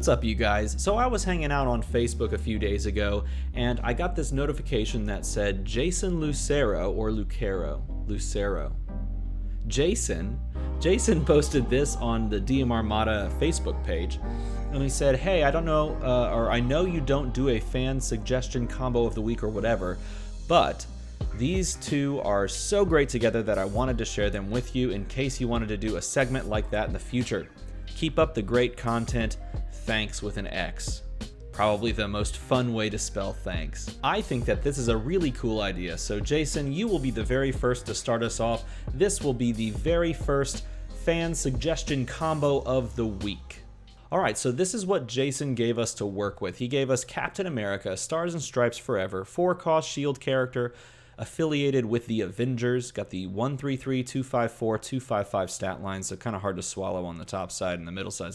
What's up, you guys? So I was hanging out on Facebook a few days ago, and I got this notification that said Jason Lucero, or Lucero. Jason posted this on the ARMADA Facebook page, and he said, hey, I don't know, or I know you don't do a fan suggestion combo of the week or whatever, but these two are so great together that I wanted to share them with you in case you wanted to do a segment like that in the future. Keep up the great content. Thanks with an X. Probably the most fun way to spell thanks. I think that this is a really cool idea, so Jason, you will be the very first to start us off. This will be the very first fan suggestion combo of the week. Alright, so this is what Jason gave us to work with. He gave us Captain America, Stars and Stripes Forever, 4-cost shield character, affiliated with the Avengers, got the 133, 254, 255 stat lines, so kind of hard to swallow on the top side and the middle side.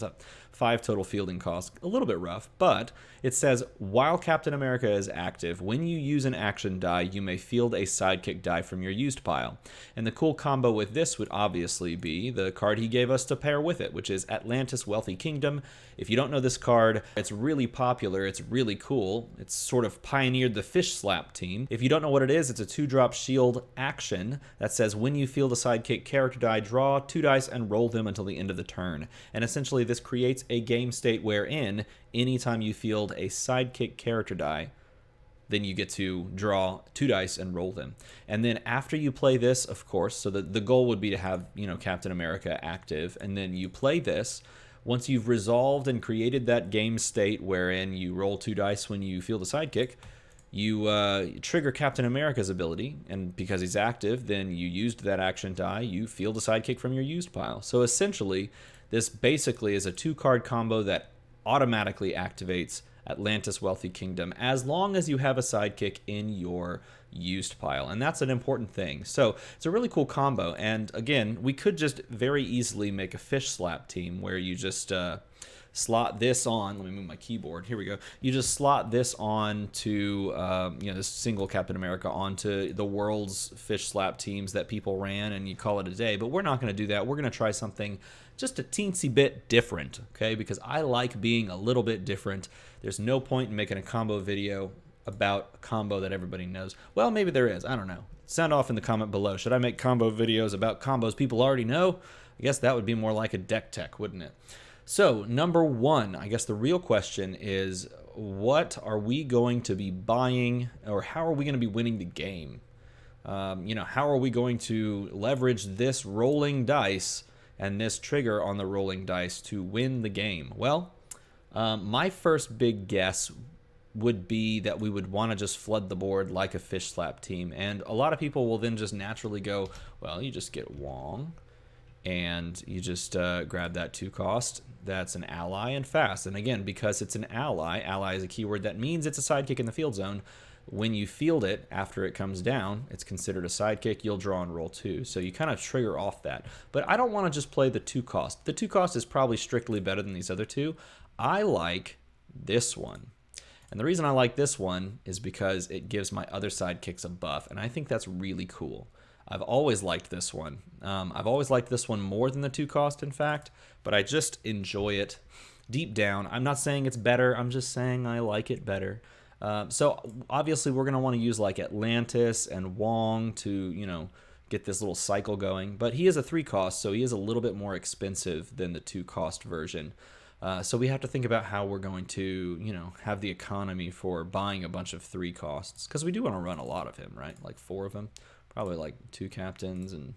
5 total fielding cost, a little bit rough, but it says, while Captain America is active, when you use an action die, you may field a sidekick die from your used pile. And the cool combo with this would obviously be the card he gave us to pair with it, which is Atlantis Wealthy Kingdom. If you don't know this card, it's really popular, it's really cool, it's sort of pioneered the Fish Slap team. If you don't know what it is, it's a 2-drop shield action that says when you field a sidekick character die, draw 2 dice and roll them until the end of the turn. And essentially this creates a game state wherein anytime you field a sidekick character die, then you get to draw 2 dice and roll them. And then after you play this, of course, so the goal would be to have, Captain America active, and then you play this. Once you've resolved and created that game state wherein you roll 2 dice when you field a sidekick, you trigger Captain America's ability, and because he's active, then you used that action die, you field a sidekick from your used pile. So essentially, this basically is a 2-card combo that automatically activates Atlantis Wealthy Kingdom as long as you have a sidekick in your used pile, and that's an important thing. So it's a really cool combo, and again, we could just very easily make a Fish Slap team where you just slot this on. Let me move my keyboard. Here we go. You just slot this on to, this single Captain America onto the world's Fish Slap teams that people ran, and you call it a day. But we're not going to do that. We're going to try something just a teensy bit different, okay? Because I like being a little bit different. There's no point in making a combo video about a combo that everybody knows. Well, maybe there is. I don't know. Sound off in the comment below. Should I make combo videos about combos people already know? I guess that would be more like a deck tech, wouldn't it? So, number 1, I guess the real question is, what are we going to be buying, or how are we going to be winning the game? How are we going to leverage this rolling dice and this trigger on the rolling dice to win the game? Well, my first big guess would be that we would want to just flood the board like a Fish Slap team, and a lot of people will then just naturally go, well, you just get Wong, and you just grab that 2-cost. That's an ally and fast. And again, because it's an ally is a keyword that means it's a sidekick in the field zone. When you field it after it comes down, it's considered a sidekick. You'll draw and roll 2. So you kind of trigger off that. But I don't want to just play the 2-cost. The 2-cost is probably strictly better than these other two. I like this one. And the reason I like this one is because it gives my other sidekicks a buff. And I think that's really cool. I've always liked this one. I've always liked this one more than the 2-cost, in fact, but I just enjoy it deep down. I'm not saying it's better. I'm just saying I like it better. So obviously we're going to want to use like Atlantis and Wong to, get this little cycle going. But he is a 3-cost, so he is a little bit more expensive than the 2-cost version. So we have to think about how we're going to, have the economy for buying a bunch of 3-costs. Because we do want to run a lot of him, right? Like 4 of them. Probably like 2 captains and,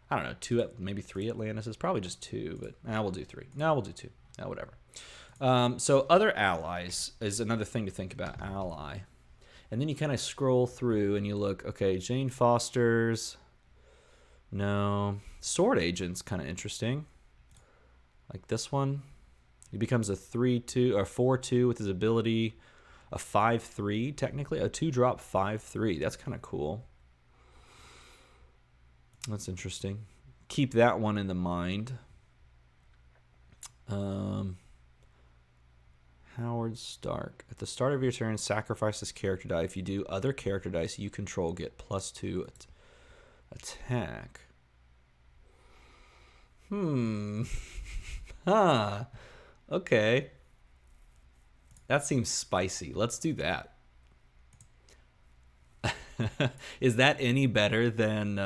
I don't know, 2, maybe 3 Atlantises. Probably just 2, but we'll do 3. No, we'll do 2. No, whatever. So other allies is another thing to think about, ally. And then you kind of scroll through and you look, okay, Jane Foster's, no. Sword Agent's kind of interesting. Like this one. He becomes a 3-2 or 4-2 with his ability, a 5-3 technically, a 2-drop 5-3. That's kind of cool. That's interesting. Keep that one in the mind. Howard Stark. At the start of your turn, sacrifice this character die. If you do, other character dice you control get +2 attack. Huh. Okay. That seems spicy. Let's do that. Is that any better than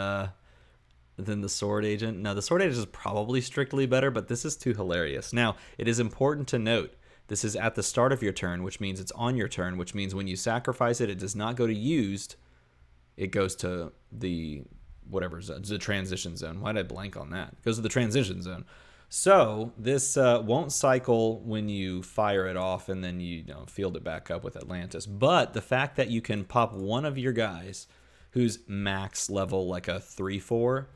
the sword agent? No, the sword agent is probably strictly better, but this is too hilarious. Now, it is important to note this is at the start of your turn, which means it's on your turn, which means when you sacrifice it, it does not go to used. It goes to the whatever zone, the transition zone. Why did I blank on that? It goes to the transition zone. So this won't cycle when you fire it off and then you field it back up with Atlantis. But the fact that you can pop one of your guys who's max level like a 3/4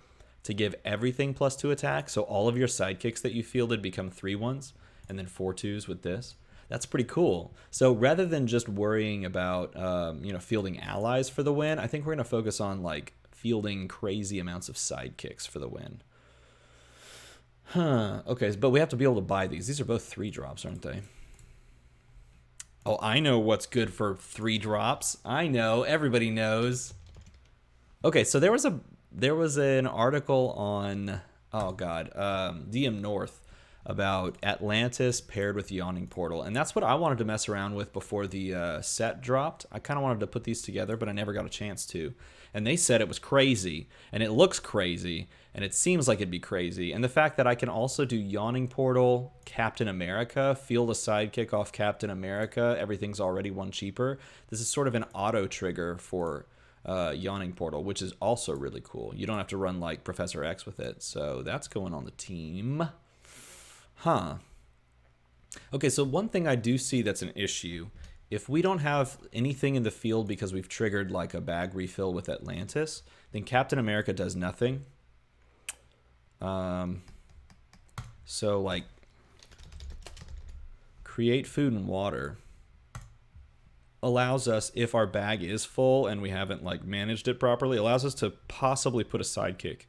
to give everything +2 attack, so all of your sidekicks that you fielded become 3/1s, and then 4/2s with this. That's pretty cool. So rather than just worrying about fielding allies for the win, I think we're gonna focus on like fielding crazy amounts of sidekicks for the win. Okay, but we have to be able to buy these. These are both 3-drops, aren't they? Oh, I know what's good for 3-drops. I know. Everybody knows. Okay, so there was an article on DM North about Atlantis paired with Yawning Portal, and that's what I wanted to mess around with before the set dropped. I kind of wanted to put these together, but I never got a chance to. And they said it was crazy, and it looks crazy, and it seems like it'd be crazy. And the fact that I can also do Yawning Portal, Captain America, field a sidekick off Captain America, everything's already 1 cheaper. This is sort of an auto trigger for Yawning Portal, which is also really cool. You don't have to run like Professor X with it, so that's going on the team. Okay, so one thing I do see that's an issue, if we don't have anything in the field because we've triggered like a bag refill with Atlantis, then Captain America does nothing. So like create food and water allows us, if our bag is full and we haven't like managed it properly, allows us to possibly put a sidekick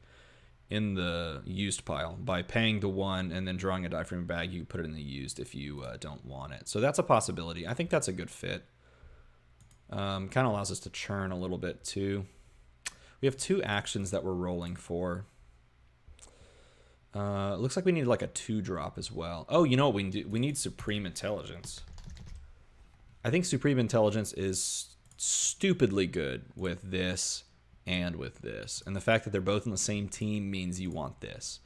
in the used pile by paying the 1 and then drawing a die from your bag. You put it in the used if you don't want it. So that's a possibility. I think that's a good fit. Kind of allows us to churn a little bit too. We have 2 actions that we're rolling for. Looks like we need like a 2-drop as well. Oh, you know what we need? We need Supreme Intelligence. I think Supreme Intelligence is stupidly good with this and with this. And the fact that they're both on the same team means you want this.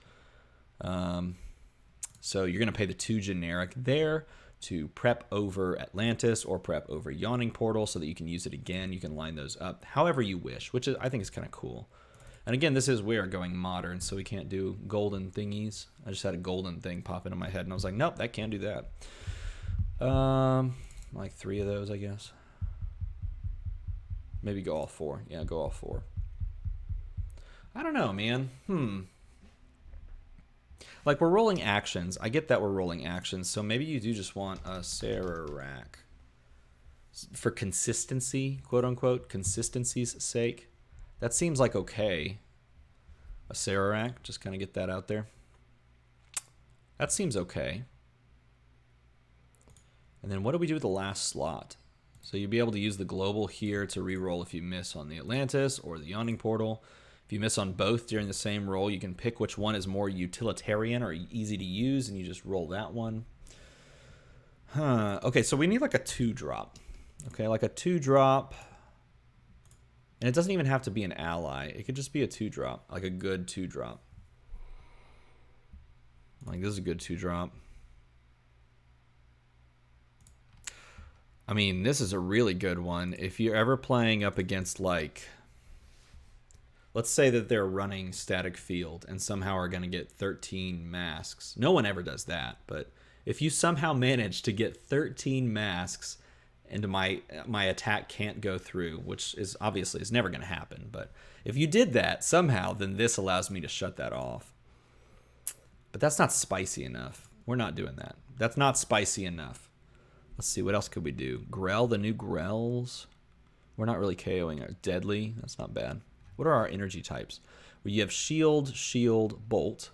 So you're going to pay the 2 generic there to prep over Atlantis or prep over Yawning Portal so that you can use it again. You can line those up however you wish, which is, I think is kind of cool. And again, we are going modern, so we can't do golden thingies. I just had a golden thing pop into my head, and I was like, nope, that can't do that. Like 3 of those, I guess. Maybe go all 4. Yeah, go all 4. I don't know, man. Like, we're rolling actions. I get that we're rolling actions, so maybe you do just want a Sarah rack. For consistency, quote-unquote, consistency's sake. That seems like okay. A Sarah rack, just kind of get that out there. That seems okay. And then what do we do with the last slot? So you'll be able to use the global here to reroll if you miss on the Atlantis or the Yawning Portal. If you miss on both during the same roll, you can pick which one is more utilitarian or easy to use, and you just roll that one. Okay, so we need like a 2-drop. Okay, like a 2-drop. And it doesn't even have to be an ally. It could just be a 2-drop, like a good 2-drop. Like, this is a good 2-drop. I mean, this is a really good one. If you're ever playing up against, like, let's say that they're running static field and somehow are going to get 13 masks. No one ever does that, but if you somehow manage to get 13 masks and my attack can't go through, which is obviously is never going to happen, but if you did that somehow, then this allows me to shut that off. But that's not spicy enough. We're not doing that. That's not spicy enough. Let's see, what else could we do? Grell, the new Grells. We're not really KOing our Deadly. That's not bad. What are our energy types? Well, you have Shield, Shield, Bolt,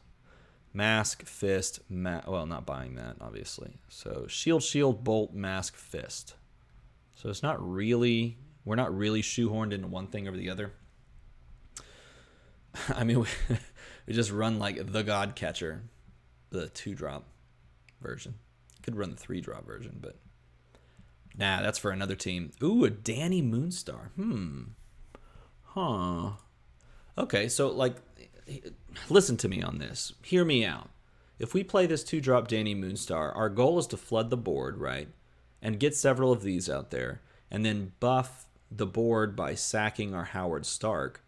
Mask, Fist, well, not buying that, obviously. So Shield, Shield, Bolt, Mask, Fist. So it's not really, we're not really shoehorned into one thing over the other. I mean, we just run like the God Catcher, the 2-drop version. Could run the 3-drop version, but Nah, that's for another team. Ooh, a Danny Moonstar. Huh. Okay, so, like, listen to me on this. Hear me out. If we play this 2-drop Danny Moonstar, our goal is to flood the board, right? And get several of these out there. And then buff the board by sacking our Howard Stark.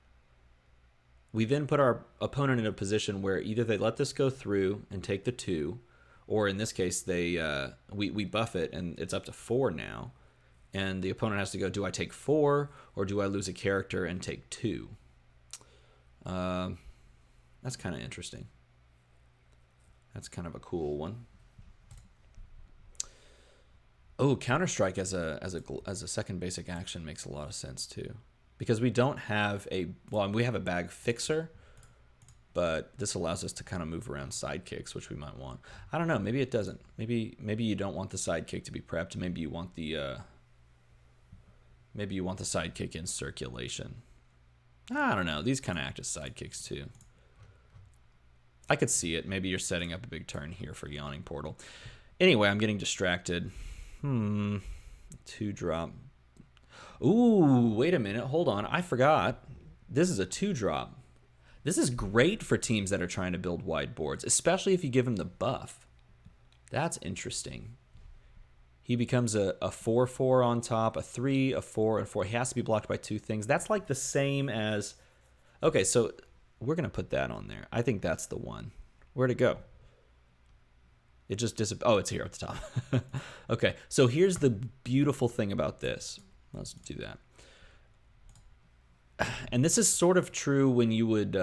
We then put our opponent in a position where either they let this go through and take the 2, or in this case, we buff it and it's up to 4 now. And the opponent has to go, do I take 4 or do I lose a character and take 2? That's kind of interesting. That's kind of a cool one. Oh, Counter-Strike as a second basic action makes a lot of sense too. Because we don't have we have a bag fixer, but this allows us to kind of move around sidekicks, which we might want. I don't know, maybe it doesn't. Maybe you don't want the sidekick to be prepped. Maybe you want the sidekick in circulation. I don't know. These kind of act as sidekicks too. I could see it. Maybe you're setting up a big turn here for Yawning Portal. Anyway, I'm getting distracted. 2-drop. Ooh, wait a minute. Hold on. I forgot. This is a 2-drop. This is great for teams that are trying to build wide boards, especially if you give him the buff. That's interesting. He becomes a 4/4 on top, a 3, a 4, and 4. He has to be blocked by 2 things. That's like the same as... Okay, so we're going to put that on there. I think that's the one. Where'd it go? It just disappeared. Oh, it's here at the top. Okay, so here's the beautiful thing about this. Let's do that. And this is sort of true when you would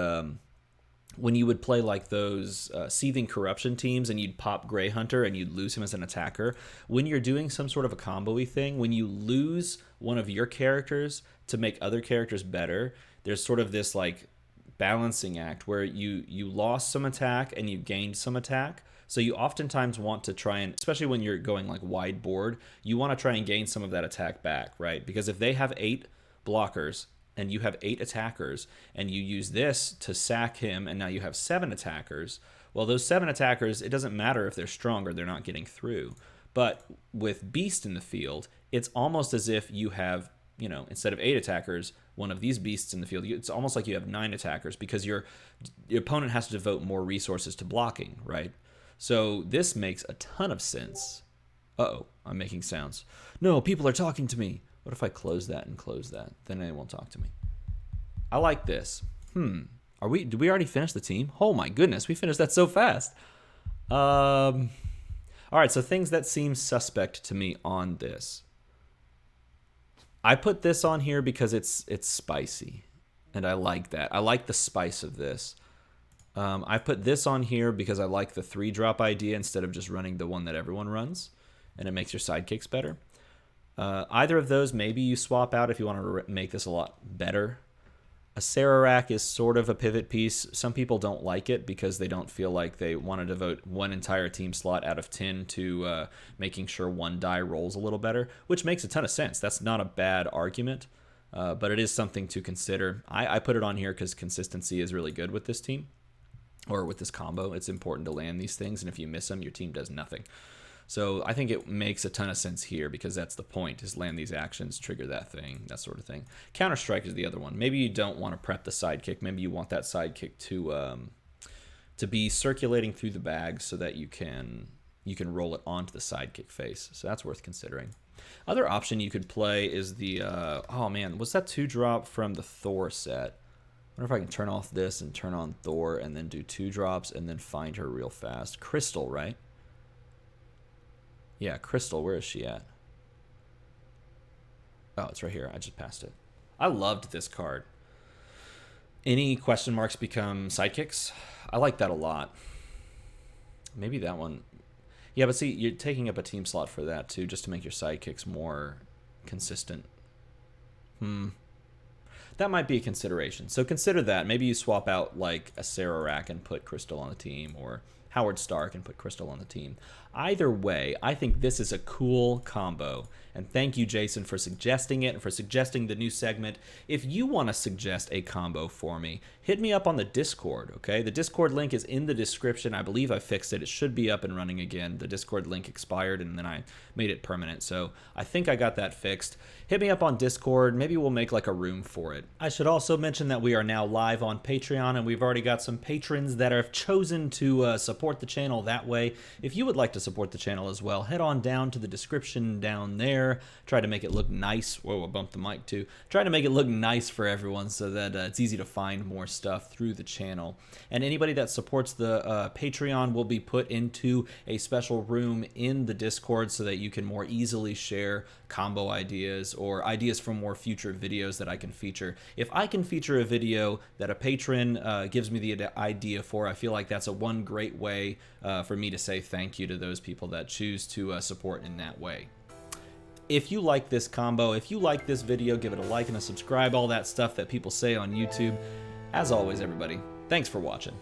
play like those Seething Corruption teams and you'd pop Grey Hunter and you'd lose him as an attacker. When you're doing some sort of a combo-y thing, when you lose one of your characters to make other characters better, there's sort of this like balancing act where you lost some attack and you gained some attack. So you oftentimes want to try and, especially when you're going like wide board, you want to try and gain some of that attack back, right? Because if they have 8 blockers and you have 8 attackers and you use this to sack him and now you have 7 attackers, well, those 7 attackers, it doesn't matter if they're strong or they're not getting through. But with Beast in the field, it's almost as if you have, instead of 8 attackers, one of these beasts in the field. It's almost like you have 9 attackers because your opponent has to devote more resources to blocking, right? So this makes a ton of sense. Uh-oh, I'm making sounds. No, people are talking to me. What if I close that and close that? Then they won't talk to me. I like this. Did we already finish the team? Oh my goodness, we finished that so fast. All right, so things that seem suspect to me on this. I put this on here because it's spicy, and I like that. I like the spice of this. I put this on here because I like the 3-drop idea instead of just running the one that everyone runs, and it makes your sidekicks better. Either of those, maybe you swap out if you want to make this a lot better. A Sararak is sort of a pivot piece. Some people don't like it because they don't feel like they want to devote one entire team slot out of 10 to making sure one die rolls a little better, which makes a ton of sense. That's not a bad argument, but it is something to consider. I put it on here because consistency is really good with this team, or with this combo. It's important to land these things, and if you miss them, your team does nothing. So I think it makes a ton of sense here because that's the point, is land these actions, trigger that thing, that sort of thing. Counter-Strike is the other one. Maybe you don't want to prep the sidekick. Maybe you want that sidekick to be circulating through the bag so that you can roll it onto the sidekick face. So that's worth considering. Other option you could play is the, oh man, what's that 2-drop from the Thor set? I wonder if I can turn off this and turn on Thor and then do 2 drops and then find her real fast. Crystal, right? Yeah, Crystal, where is she at? Oh, it's right here. I just passed it. I loved this card. Any question marks become sidekicks. I like that a lot. Maybe that one. Yeah, but see, you're taking up a team slot for that too, just to make your sidekicks more consistent. That might be a consideration. So consider that. Maybe you swap out like a Sararak and put Crystal on the team, or Howard Stark and put Crystal on the team. Either way, I think this is a cool combo. And thank you, Jason, for suggesting it and for suggesting the new segment. If you want to suggest a combo for me, hit me up on the Discord, okay? The Discord link is in the description. I believe I fixed it. It should be up and running again. The Discord link expired, and then I made it permanent. So I think I got that fixed. Hit me up on Discord. Maybe we'll make like a room for it. I should also mention that we are now live on Patreon, and we've already got some patrons that have chosen to support the channel that way. If you would like to support the channel as well, head on down to the description down there. Try to make it look nice. Whoa, I bumped the mic too. Try to make it look nice for everyone so that it's easy to find more stuff through the channel. And anybody that supports the Patreon will be put into a special room in the Discord so that you can more easily share combo ideas or ideas for more future videos that I can feature. If I can feature a video that a patron gives me the idea for, I feel like that's one great way for me to say thank you to those people that choose to support in that way. If you like this combo, if you like this video, give it a like and a subscribe, all that stuff that people say on YouTube. As always, everybody, thanks for watching.